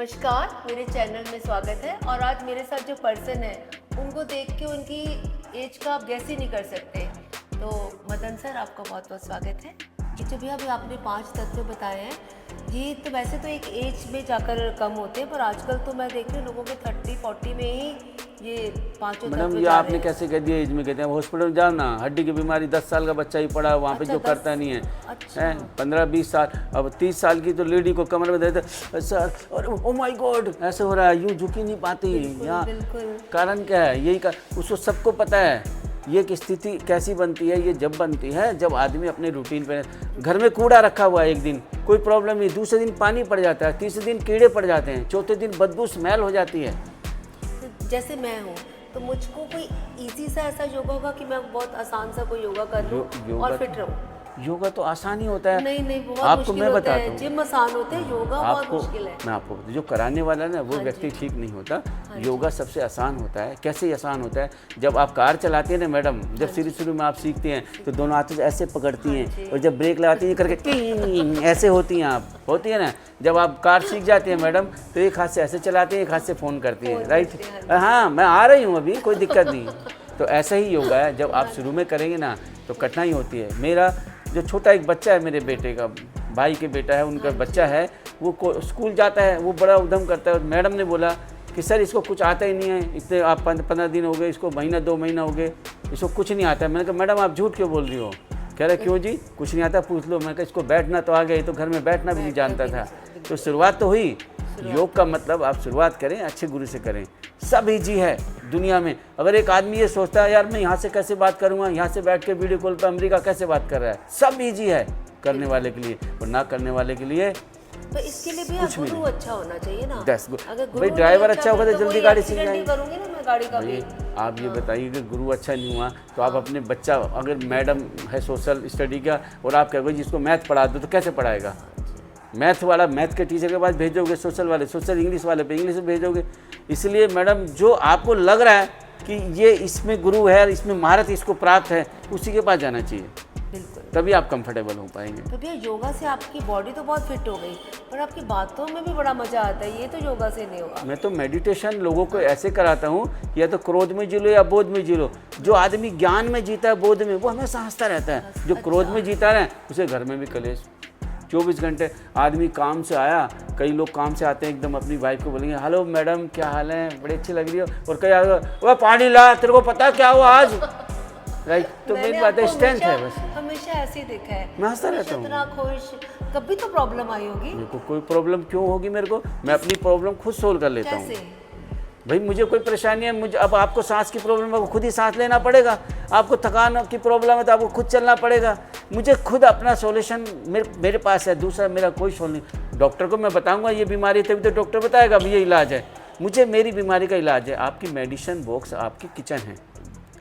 नमस्कार, मेरे चैनल में स्वागत है। और आज मेरे साथ जो पर्सन है उनको देख के उनकी एज का आप गैस ही नहीं कर सकते। तो मदन सर, आपका बहुत बहुत स्वागत है। कि जो भी अभी आपने 5 तथ्य बताए हैं, ये तो वैसे तो एक एज में जाकर कम होते हैं, पर आजकल तो मैं देख रही हूँ लोगों के 30-40 में ही ये पाँचों मैडम तत्व ये जा आपने रहे हैं। कैसे कह दिया एज में? कहते हैं हॉस्पिटल में जाओ ना, हड्डी की बीमारी 10 साल का बच्चा ही पड़ा है वहाँ पे अच्छा, जो 10 करता नहीं है, अच्छा। हैं 15-20 साल। अब 30 साल की तो लेडी को कमर में देते सर, और ओ माय गॉड ऐसे हो रहा है, यूँ झुक ही नहीं पाती। यहाँ बिल्कुल कारण क्या है? यही का उसको सबको पता है। ये एक स्थिति कैसी बनती है? ये जब बनती है जब आदमी अपने रूटीन पे, घर में कूड़ा रखा हुआ है, एक दिन कोई प्रॉब्लम नहीं, दूसरे दिन पानी पड़ जाता है, तीसरे दिन कीड़े पड़ जाते हैं, चौथे दिन बदबू स्मेल हो जाती है। तो जैसे मैं हूँ तो मुझको कोई इजी सा ऐसा योगा होगा कि मैं बहुत आसान सा कोई योगा कर लूँ और फिट रहूँ? योगा तो आसान ही होता है। नहीं, बहुत आपको मुश्किल मैं होता बताता है। हूँ, जिम आसान होते हैं, योगा बहुत मुश्किल है। मैं आपको जो कराने वाला है ना वो हाँ व्यक्ति जी। ठीक नहीं होता। योगा सबसे आसान होता है। कैसे आसान होता है? जब आप कार चलाते हैं ना मैडम, जब शुरू में आप सीखते हैं तो दोनों हाथों से ऐसे पकड़ती हैं, और जब ब्रेक लगाती हैं करके टिंग ऐसे होती हैं आप, होती है ना। जब आप कार सीख जाती हैं मैडम तो एक हाथ से ऐसे चलाते हैं, एक हाथ से फ़ोन करती हैं, राइट? हाँ, मैं आ रही हूँ अभी, कोई दिक्कत नहीं। तो ऐसा ही योगा है, जब आप शुरू में करेंगे ना तो कठिनाई होती है। मेरा जो छोटा एक बच्चा है, मेरे बेटे का, भाई के बेटा है, उनका बच्चा है, वो स्कूल जाता है, वो बड़ा उद्यम करता है। और मैडम ने बोला कि सर इसको कुछ आता ही नहीं है, इतने आप 15 दिन हो गए, इसको महीना 2 महीना हो गए, इसको कुछ नहीं आता है। मैंने कहा मैडम आप झूठ क्यों बोल रही हो? कह रहे क्यों जी, कुछ नहीं आता, पूछ लो। मैं कहा इसको बैठना तो आ गया, ये तो घर में बैठना भी नहीं जानता था। तो शुरुआत तो हुई। योग का मतलब आप शुरुआत करें, अच्छे गुरु से करें। सब ईजी है दुनिया में। अगर एक आदमी ये सोचता है यार मैं यहाँ से कैसे बात करूँगा, यहाँ से बैठ के वीडियो कॉल पर अमेरिका कैसे बात कर रहा है, सब ईजी है करने वाले के लिए, और ना करने वाले के लिए तो इसके लिए भी आप गुरु अच्छा होना चाहिए ना। अगर गुरु भाई ड्राइवर नहीं अच्छा होगा तो कोई जल्दी गाड़ी सीख एक्सीडेंट नहीं जाएंगे। करूंगी ना मैं गाड़ी का भी। आप ये बताइए कि गुरु अच्छा नहीं हुआ तो आप अपने बच्चा, अगर मैडम है सोशल स्टडी का और आप कहोगे जिसको मैथ पढ़ा दो, तो कैसे पढ़ाएगा? मैथ वाला मैथ के टीचर के पास भेजोगे, सोशल वाले सोशल, इंग्लिश वाले पे इंग्लिश भेजोगे। इसलिए मैडम जो आपको लग रहा है कि ये इसमें गुरु है, इसमें महारत इसको प्राप्त है, उसी के पास जाना चाहिए, बिल्कुल। तभी आप कंफर्टेबल हो पाएंगे। तो भैया योगा से आपकी बॉडी तो बहुत फिट हो गई, पर आपकी बातों में भी बड़ा मजा आता है, ये तो योगा से नहीं होगा। मैं तो मेडिटेशन लोगों को ऐसे कराता हूँ, या तो क्रोध में जी लो या बोध में जी लो। जो आदमी ज्ञान में जीता है, बोध में, वो हमेशा हंसता रहता है। जो क्रोध में जीता है उसे घर में भी कलेश। 24 घंटे आदमी काम से आया, कई लोग काम से आते हैं एकदम अपनी वाइफ को बोलेंगे हेलो मैडम क्या हाल है, बड़ी अच्छी लग रही हो, और कई आगे वो पानी ला, तेरे को पता क्या हुआ आज, राइट? तो मेरी बात है, स्ट्रेंथ है बस। हमेशा ऐसे ही देखा है, मैं हंसता रहता हूँ। इतना खुश। कभी तो प्रॉब्लम आई होगी? मेरे को कोई प्रॉब्लम क्यों होगी? मेरे को, मैं अपनी प्रॉब्लम खुद सोल्व कर लेता हूँ। कैसे? भाई मुझे कोई परेशानी है, मुझे अब आपको सांस की प्रॉब्लम है, आपको खुद ही सांस लेना पड़ेगा। आपको थकान की प्रॉब्लम है तो आपको खुद चलना पड़ेगा। मुझे खुद अपना सॉल्यूशन मेरे पास है, दूसरा मेरा कोई सॉल्यूशन नहीं। डॉक्टर को मैं बताऊंगा ये बीमारी, तभी तो डॉक्टर बताएगा अब ये इलाज है। मुझे मेरी बीमारी का इलाज है। आपकी मेडिसिन बॉक्स आपकी किचन है।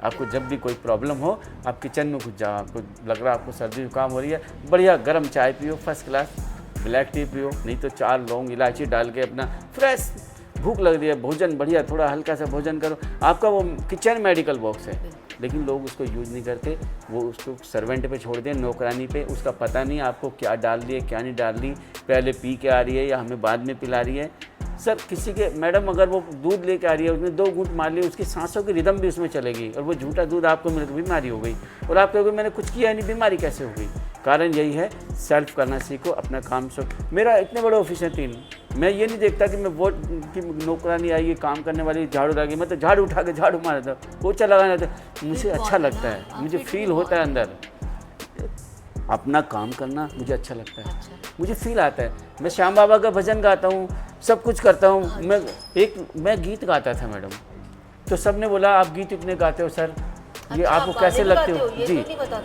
आपको जब भी कोई प्रॉब्लम हो आप किचन में घुस जाओ। आपको लग रहा है आपको सर्दी जुकाम हो रही है, बढ़िया गर्म चाय पियो, फर्स्ट क्लास ब्लैक टी पियो, नहीं तो 4 लौंग इलायची डाल के अपना फ्रेश, भूख लग रही है, भोजन बढ़िया, थोड़ा हल्का सा भोजन करो। आपका वो किचन मेडिकल बॉक्स है। लेकिन लोग उसको यूज़ नहीं करते, वो उसको सर्वेंट पे छोड़ दें, नौकरानी पे। उसका पता नहीं आपको क्या डाल दिए क्या नहीं डाल दी, पहले पी के आ रही है या हमें बाद में पिला रही है। सर किसी के मैडम अगर वो दूध लेके आ रही है, उसने 2 घूंट मार लिए, उसकी सांसों की रिदम भी उसमें चलेगी, और वो झूठा दूध आपको मिलकर बीमारी हो गई, और आप कहोगे मैंने कुछ किया नहीं, बीमारी कैसे हो गई? कारण यही है, सेल्फ करना सीखो, अपना काम सो। मेरा इतने बड़े ऑफिस है 3, मैं ये नहीं देखता कि मैं वोट की नौकरानी आई, काम करने वाली झाड़ू लगी, मैं तो झाड़ू उठा के झाड़ू मारा था, पोछा लगाना था। मुझे अच्छा लगता है, मुझे फील होता है अंदर, अपना काम करना मुझे अच्छा लगता है। मुझे फील आता है। मैं श्याम बाबा का भजन गाता हूँ, सब कुछ करता हूँ। मैं गीत गाता था मैडम, तो सब ने बोला आप गीत इतने गाते हो सर, ये आपको कैसे लगते हो जी?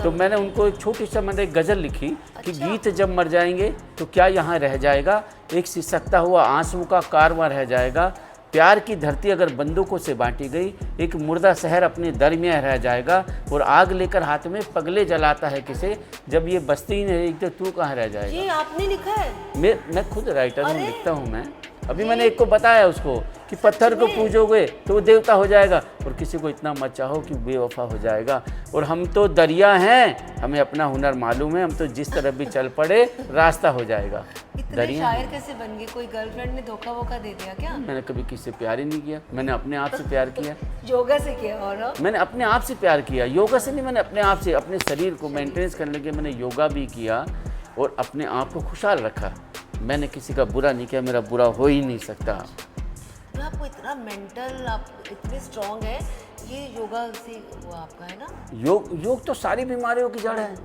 तो मैंने उनको एक छोटी सा मैंने एक गज़ल लिखी कि गीत जब मर जाएंगे तो क्या यहाँ रह जाएगा, एक सिसकता हुआ आंसू का कारवां रह जाएगा, प्यार की धरती अगर बंदूकों से बांटी गई, एक मुर्दा शहर अपने दरमियाँ रह जाएगा, और आग लेकर हाथ में पगले जलाता है किसे, जब ये बस्ती नहीं रहेगी तो तू कहाँ रह जाएगा। ये आपने लिखा है? मैं खुद राइटर हूँ, लिखता हूँ मैं। अभी मैंने एक को बताया उसको कि पत्थर को पूजोगे तो वो देवता हो जाएगा, और किसी को इतना मत चाहो कि बेवफा हो जाएगा। और हम तो दरिया हैं, हमें अपना हुनर मालूम है, हम तो जिस तरफ भी चल पड़े रास्ता हो जाएगा। इतने दरिया शायर कैसे बन गए? कोई गर्लफ्रेंड ने धोखा वोखा दे दिया क्या? मैंने कभी किसी से प्यार ही नहीं किया, मैंने अपने आप से प्यार किया। योगा से किया? और मैंने अपने आप से प्यार किया, योगा से नहीं, मैंने अपने आप से, अपने शरीर को मेंटेनेंस करने के मैंने योगा भी किया और अपने आप को खुशहाल रखा। मैंने किसी का बुरा नहीं किया, मेरा बुरा हो ही नहीं सकता। तो आपको इतना मेंटल, आप इतने स्ट्रांग है, ये योगा से हुआ आपका, है ना? योग तो सारी बीमारियों की जड़ है।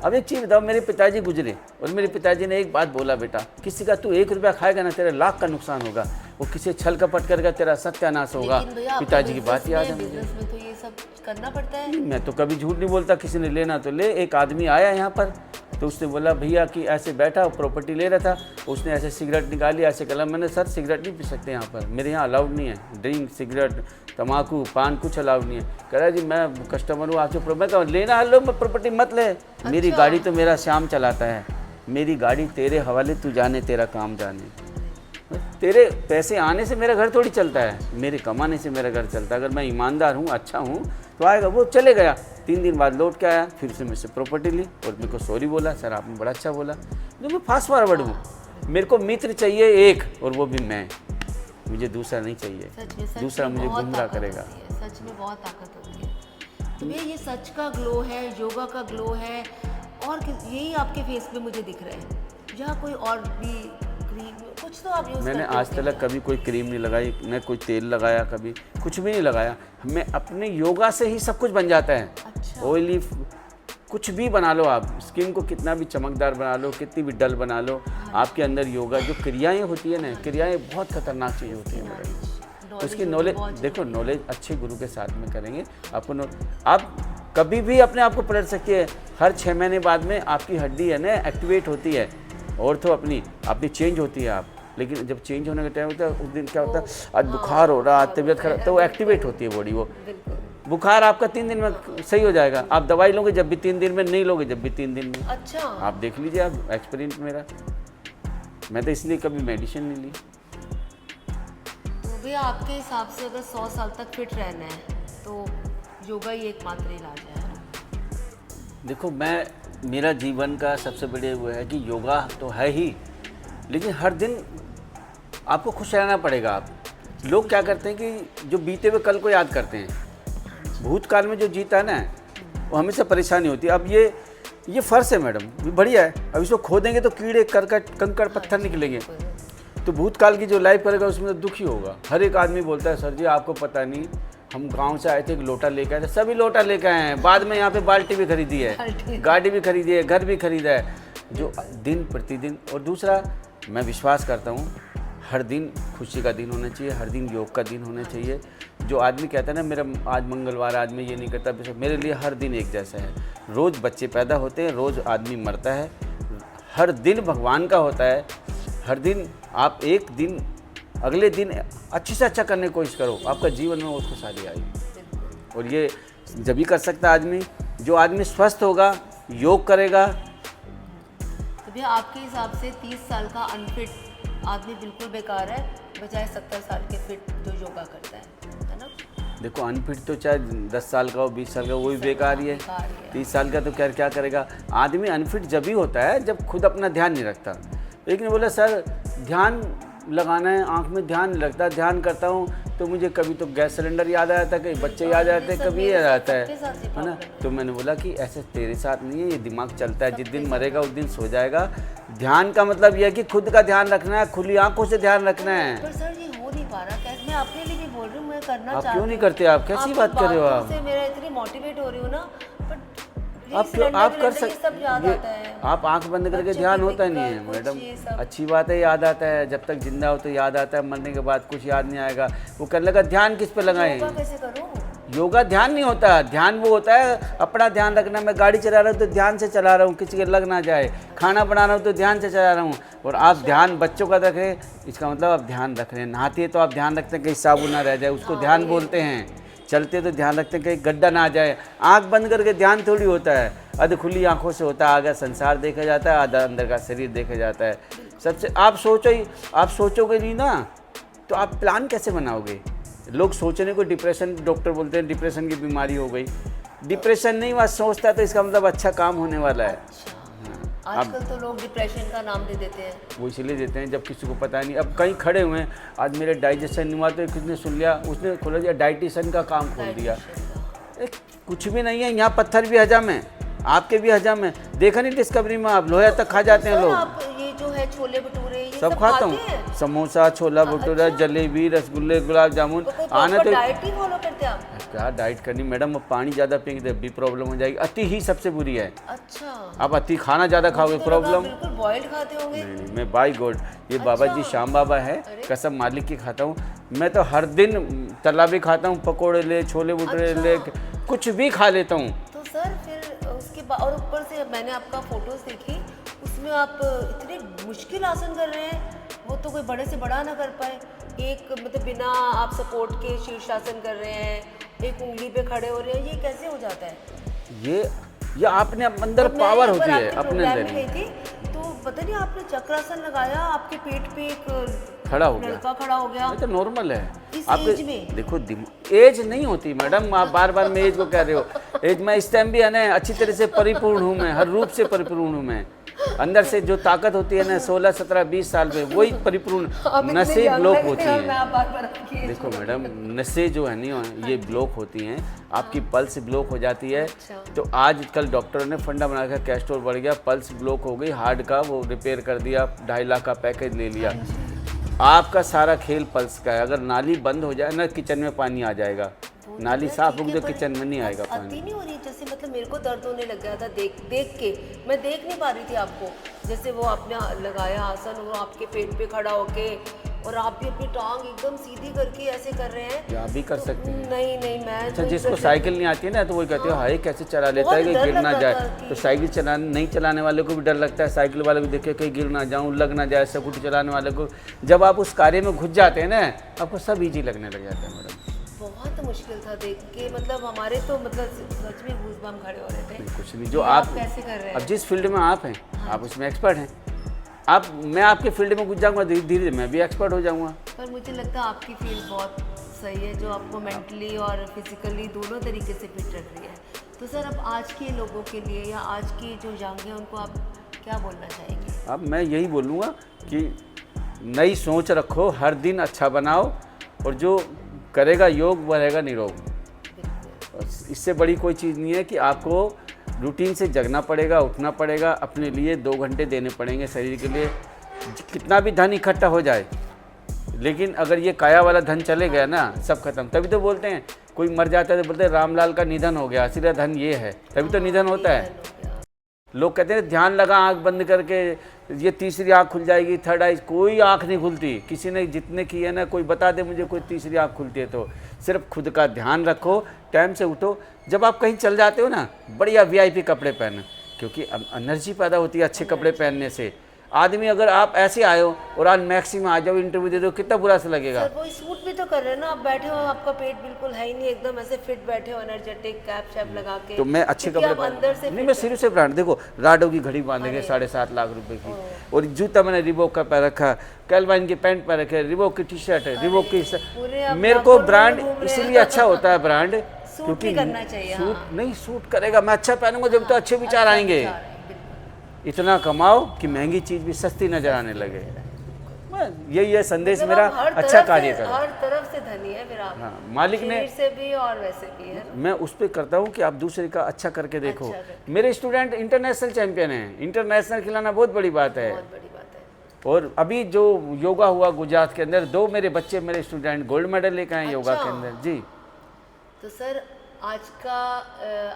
अब एक चीज़ बताओ, मेरे पिताजी गुजरे और मेरे पिताजी ने एक बात बोला, बेटा किसी का तू 1 रुपया खाएगा ना, तेरे लाख का नुकसान होगा, वो किसी छल कपट करेगा तेरा सत्यानाश होगा। लेकिन भैया, आपको पिताजी की बात याद है मुझे। बिजनेस में तो ये सब करना पड़ता है। मैं तो कभी झूठ नहीं बोलता, किसी ने लेना तो ले। एक आदमी आया यहाँ पर तो उसने बोला भैया कि ऐसे बैठा, प्रॉपर्टी ले रहा था, उसने ऐसे सिगरेट निकाली, ऐसे कला। मैंने सर सिगरेट नहीं पी सकते यहाँ पर, मेरे यहाँ अलाउड नहीं है, ड्रिंक, सिगरेट, तम्बाकू, पान कुछ अलाउड नहीं है। कह रहा जी मैं कस्टमर हूँ आपसे, मैं कहा लेना है लो, मैं प्रॉपर्टी मत ले। मेरी गाड़ी तो मेरा श्याम चलाता है, मेरी गाड़ी तेरे हवाले, तू जाने तेरा काम जाने। तेरे पैसे आने से मेरा घर थोड़ी चलता है, मेरे कमाने से मेरा घर चलता है। अगर मैं ईमानदार हूँ, अच्छा हूँ तो आएगा। वो चले गया, 3 दिन बाद लौट के आया, फिर से मुझसे प्रॉपर्टी ली और मेरे को सॉरी बोला, सर आपने बड़ा अच्छा बोला। तो मैं फास्ट फॉरवर्ड हूँ, मेरे को मित्र चाहिए एक, और वो भी मैं, मुझे दूसरा नहीं चाहिए। दूसरा मुझे गुमराह करेगा। सच में बहुत ताकत होती है। तो भैया ये सच का ग्लो है, योगा का ग्लो है, और यही आपके फेस पे मुझे दिख रहा है, या कोई और भी क्रीम कुछ तो आप यूज़ मैंने करते आज होंगे? तक कभी कोई क्रीम नहीं लगाई, न कोई तेल लगाया, कभी कुछ भी नहीं लगाया। मैं अपने योगा से ही सब कुछ बन जाता है। अच्छा। ऑयली कुछ भी बना लो आप, स्किन को कितना भी चमकदार बना लो, कितनी भी डल बना लो, आपके अंदर योगा जो क्रियाएं होती है ना, क्रियाएं बहुत खतरनाक चीज़ होती है मैडम। उसकी नॉलेज देखो, नॉलेज अच्छे गुरु के साथ में करेंगे आपको आप कभी भी अपने आप को पलट सकती है। हर 6 महीने बाद में आपकी हड्डी है ना एक्टिवेट होती है, और तो अपनी चेंज होती है आप। लेकिन जब चेंज होने का टाइम होता है, उस दिन क्या होता है, आज बुखार हो रहा, तबीयत खराब, तो वो एक्टिवेट होती है बॉडी। वो बुखार आपका 3 दिन में सही हो जाएगा। आप दवाई लोगे जब भी 3 दिन में, नहीं लोगे जब भी 3 दिन में। अच्छा, आप देख लीजिए, आप एक्सपीरियंस मेरा, मैं तो इसलिए कभी मेडिसिन नहीं ली। तो भैया आपके हिसाब से अगर 100 साल तक फिट रहना है तो योगा ही एकमात्र इलाज है? देखो, मेरा जीवन का सबसे बड़े वो है कि योगा तो है ही, लेकिन हर दिन आपको खुश रहना पड़ेगा। आप लोग क्या करते हैं कि जो बीते हुए कल को याद करते हैं, भूतकाल में जो जीता है ना, वो हमेशा परेशानी होती है। अब ये फर्श है मैडम, ये बढ़िया है, अब इसको खोदेंगे तो कीड़े, करकट, कंकड़, पत्थर निकलेंगे। तो भूतकाल की जो लाइफ करेगा उसमें तो दुखी होगा। हर एक आदमी बोलता है सर जी आपको पता नहीं, हम गांव से आए थे, एक लोटा लेके आए थे, सभी लोटा लेके आए हैं, बाद में यहाँ पे बाल्टी भी खरीदी है, गाड़ी भी खरीदी है, घर भी खरीदा है। जो दिन प्रतिदिन, और दूसरा मैं विश्वास करता हूँ हर दिन खुशी का दिन होना चाहिए, हर दिन योग का दिन होना चाहिए। जो आदमी कहता है ना मेरा आज मंगलवार, आज मैं ये नहीं करता, मेरे लिए हर दिन एक जैसा है। रोज़ बच्चे पैदा होते हैं, रोज़ आदमी मरता है, हर दिन भगवान का होता है। हर दिन आप एक दिन अगले दिन अच्छे से अच्छा करने की कोशिश करो, आपका जीवन में बहुत खुशहाली आएगी। और ये जब भी कर सकता आदमी, जो आदमी स्वस्थ होगा, योग करेगा। तो भैया आपके हिसाब से 30 साल का अनफिट आदमी बिल्कुल बेकार है, बजाय 70 साल के फिट जो योगा करता है ना? देखो, अनफिट तो चाहे 10 साल का हो, 20 साल का, वो भी बेकार ही है। 30 साल का तो क्या करेगा आदमी। अनफिट जब भी होता है जब खुद अपना ध्यान नहीं रखता। एक ने बोला सर ध्यान लगाना है, आंख में ध्यान नहीं लगता, ध्यान करता हूँ तो मुझे कभी तो गैस सिलेंडर याद आ जाता है, कभी बच्चे याद आ जाते हैं, कभी याद आता है ना। तो मैंने बोला कि ऐसे तेरे साथ नहीं है, ये दिमाग चलता है, जिस दिन मरेगा उस दिन सो जाएगा। ध्यान का मतलब यह है कि खुद का ध्यान रखना है, खुली आंखों से ध्यान रखना है। पर सर ये हो नहीं पा रहा, कैसे? मैं आपके लिए भी बोल रही हूँ, मैं करना आप चाहती हूँ। क्यों नहीं करते? आप कैसी बात कर रहे हो? आप मेरा इतनी मोटिवेट हो रही हूँ ना, आप क्यों, आप कर सकते, आप आंख बंद करके ध्यान होता ही नहीं है मैडम। अच्छी बात है, याद आता है, जब तक जिंदा हो तो याद आता है, मरने के बाद कुछ याद नहीं आएगा। वो करने लगा, ध्यान किस पे लगाएं? कैसे करूँ? योगा ध्यान नहीं होता, ध्यान वो होता है अपना ध्यान रखना। मैं गाड़ी चला रहा हूँ तो ध्यान से चला रहा हूँ, किसी के लग ना जाए। खाना बना रहा हूँ तो ध्यान से चला रहा हूँ। और आप ध्यान बच्चों का रखें, इसका मतलब आप ध्यान रख रहे हैं। नहाते तो आप ध्यान रखते हैं कहीं साबुन ना रह जाए, उसको ध्यान बोलते हैं। चलते तो ध्यान रखते हैं कहीं गड्ढा ना आ जाए। आंख बंद करके ध्यान थोड़ी होता है। अध खुली आंखों से होता है, आगे संसार देखा जाता है, आधा अंदर का शरीर देखा जाता है। सबसे आप सोचोगे नहीं ना तो आप प्लान कैसे बनाओगे? लोग सोचने को डिप्रेशन, डॉक्टर बोलते हैं डिप्रेशन की बीमारी हो गई। डिप्रेशन नहीं, वह सोचता है तो इसका मतलब अच्छा काम होने वाला है। आजकल तो लोग डिप्रेशन का नाम दे देते हैं। वो इसलिए देते हैं जब किसी को पता नहीं। अब कहीं खड़े हुए हैं, आज मेरे डाइजेशन नहीं हुआ तो किसने सुन लिया, उसने खोल दिया डाइटिशियन का काम खोल दिया। कुछ भी नहीं है, यहाँ पत्थर भी हजम है, आपके भी हजम है। देखा नहीं डिस्कवरी में, आप लोहे तक खा जाते हैं सर, लोग। आप ये जो है छोले भटूरे ये सब खाता हूँ, खाते हैं? समोसा, छोला भटूरा, जलेबी, रसगुल्ले, गुलाब जामुन। तो कोई आना प्रॉपर तो डाइट ही फॉलो करते हैं आप? क्या डाइट करनी मैडम, अब पानी ज़्यादा पियेंगे तो भी प्रॉब्लम हो जाएगी। अति ही सबसे बुरी है। अच्छा, आप अति खाना ज़्यादा खाओगे मुझे तो लगा प्रॉब्लम। बिल्कुल बॉइल्ड खाते होंगे। नहीं, मैं बाई गॉड ये बाबा जी श्याम बाबा है, अरे। कसम मालिक की खाता हूँ मैं। तो हर दिन तला भी खाता हूँ, पकोड़े ले, छोले भटूरे ले, कुछ भी खा लेता हूँ। तो सर फिर उसके बाद, और ऊपर से मैंने आपका फोटोज देखी, उसमें आप इतने मुश्किल आसन कर रहे हैं, वो तो कोई बड़े से बड़ा ना कर पाए। एक मतलब बिना आप सपोर्ट के शीर्षासन कर रहे हैं, एक उंगली पे खड़े हो रहे हैं, ये कैसे हो जाता है? ये आपने अंदर पावर होती है अपने अंदर अंदर। गई थी तो पता नहीं आपने चक्रासन लगाया, आपके पेट पे एक खड़ा हो गया, लड़का खड़ा हो गया। ये तो नॉर्मल है। इस आपके एज में? देखो एज नहीं होती मैडम, आप बार बार मैं एज को कह रहे हो। एज में इस टाइम भी है ना, अच्छी तरह से परिपूर्ण हूँ मैं, हर रूप से परिपूर्ण हूँ मैं। अंदर से जो ताकत होती है ना 16, 17, 20 साल में, वही परिपूर्ण। नसें ब्लॉक होती हैं। देखो मैडम, नसें जो है नहीं ये ब्लॉक होती हैं, आपकी पल्स ब्लॉक हो जाती है। तो आजकल डॉक्टरों ने फंडा बना कर, कैस्ट्रोल बढ़ गया, पल्स ब्लॉक हो गई, हार्ट का वो रिपेयर कर दिया, 2.5 लाख का पैकेज ले लिया। आपका सारा खेल पल्स का है। अगर नाली बंद हो जाए ना, किचन में पानी आ जाएगा। नाली साफ होगी तो किचन में नहीं आएगा पानी। अति नहीं हो रही? जैसे मतलब मेरे को दर्द होने लग गया था देख के, मैं देख नहीं पा रही थी आपको। जैसे वो आपने लगाया आसन, वो आपके पेट पे खड़ा होके, और आप भी अपनी टांग एकदम सीधी करके ऐसे कर रहे हैं। आप भी कर सकते हैं। नहीं मैं अच्छा, तो जिसको साइकिल नहीं आती है ना, तो वो कहते हो हाय कैसे चला लेता है कि गिर ना जाए। तो साइकिल नहीं चलाने वाले को भी डर लगता है, साइकिल वाले को देखे कहीं गिर ना जाऊं, लग ना जाए। स्कूटी चलाने वाले को जब आप उस कार्य में घुस जाते हैं ना, आपको सब ईजी लगने लग जाता है मैडम। बहुत मुश्किल था देख के, मतलब हमारे तो मतलब सच में गूज़बम्प खड़े हो रहे थे। कुछ नहीं, जो आप कैसे कर रहे हैं? अब जिस फील्ड में आप हैं, आप उसमें एक्सपर्ट हैं। मैं आपके फील्ड में घुस जाऊंगा, धीरे धीरे मैं भी एक्सपर्ट हो जाऊंगा। पर मुझे लगता है आपकी फील्ड बहुत सही है, जो आपको मेंटली और फिजिकली दोनों तरीके से फिट रख रही है। तो सर, अब आज के लोगों के लिए या आज की जो यंग है, उनको आप क्या बोलना चाहेंगे? अब मैं यही बोलूँगा कि नई सोच रखो, हर दिन अच्छा बनाओ, और जो करेगा योग वो रहेगा निरोग। इससे बड़ी कोई चीज़ नहीं है कि आपको रूटीन से जगना पड़ेगा, उठना पड़ेगा, अपने लिए 2 घंटे देने पड़ेंगे शरीर के लिए। कितना भी धन इकट्ठा हो जाए, लेकिन अगर ये काया वाला धन चले गया ना, सब खत्म। तभी तो बोलते हैं कोई मर जाता है तो बोलते हैं रामलाल का निधन हो गया, असली धन ये है, तभी तो निधन होता है। लोग कहते हैं ध्यान लगा आंख बंद करके, ये तीसरी आंख खुल जाएगी, थर्ड आई। कोई आंख नहीं खुलती। किसी ने जितने की है ना, कोई बता दे मुझे कोई तीसरी आंख खुलती है तो। सिर्फ खुद का ध्यान रखो, टाइम से उठो। जब आप कहीं चल जाते हो ना, बढ़िया VIP कपड़े पहनो, क्योंकि एनर्जी पैदा होती है अच्छे कपड़े पहनने से। आदमी अगर आप ऐसे आए हो और आज मैक्सी में आ जाओ, इंटरव्यू दे दो, कितना बुरा सा लगेगा। सर, वो सूट भी तो कर रहे हैं ना, आप बैठे हो, आपका पेट बिल्कुल है ही नहीं, एकदम ऐसे फिट बैठे हो, एनर्जेटिक, कैप शैप लगा के। तो मैं अच्छे कपड़े अंदर से नहीं, मैं सिर से ब्रांड, देखो राडो की घड़ी बांधेंगे 7.5 लाख रुपए की, और जूता मैंने रिबॉक का पहन रखा, कैलवाइन की पैंट पहन रखे, रिबॉक की टी-शर्ट है, रिबॉक की। मेरे को ब्रांड इसलिए अच्छा होता है ब्रांड, क्योंकि करना चाहिए। सूट नहीं सूट करेगा, मैं अच्छा पहनूंगा जब तो अच्छे विचार आएंगे। इतना कमाओ कि महंगी चीज भी सस्ती नजर आने लगे। यही है संदेश मेरा। अच्छा कार्य करो, हर तरफ से धनी है फिर आप। हाँ, मालिक ने से भी और वैसे भी है। मैं उस पर करता हूँ कि आप दूसरे का अच्छा करके देखो। मेरे स्टूडेंट इंटरनेशनल चैंपियन हैं, इंटरनेशनल खिलाना बहुत बड़ी बात है। बहुत बड़ी बात है। और अभी जो योगा हुआ गुजरात के अंदर, 2 मेरे बच्चे, मेरे स्टूडेंट गोल्ड मेडल लेकर आए योगा के अंदर जी। तो सर, आज का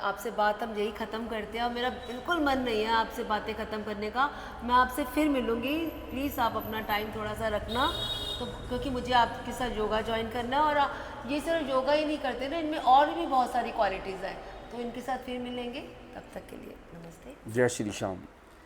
आपसे बात हम यही ख़त्म करते हैं, और मेरा बिल्कुल मन नहीं है आपसे बातें ख़त्म करने का। मैं आपसे फिर मिलूँगी, प्लीज़ आप अपना टाइम थोड़ा सा रखना, तो क्योंकि मुझे आपके साथ योगा ज्वाइन करना है। और ये सिर्फ योगा ही नहीं करते ना, इनमें और भी बहुत सारी क्वालिटीज़ हैं, तो इनके साथ फिर मिलेंगे। तब तक के लिए नमस्ते, जय श्री श्याम।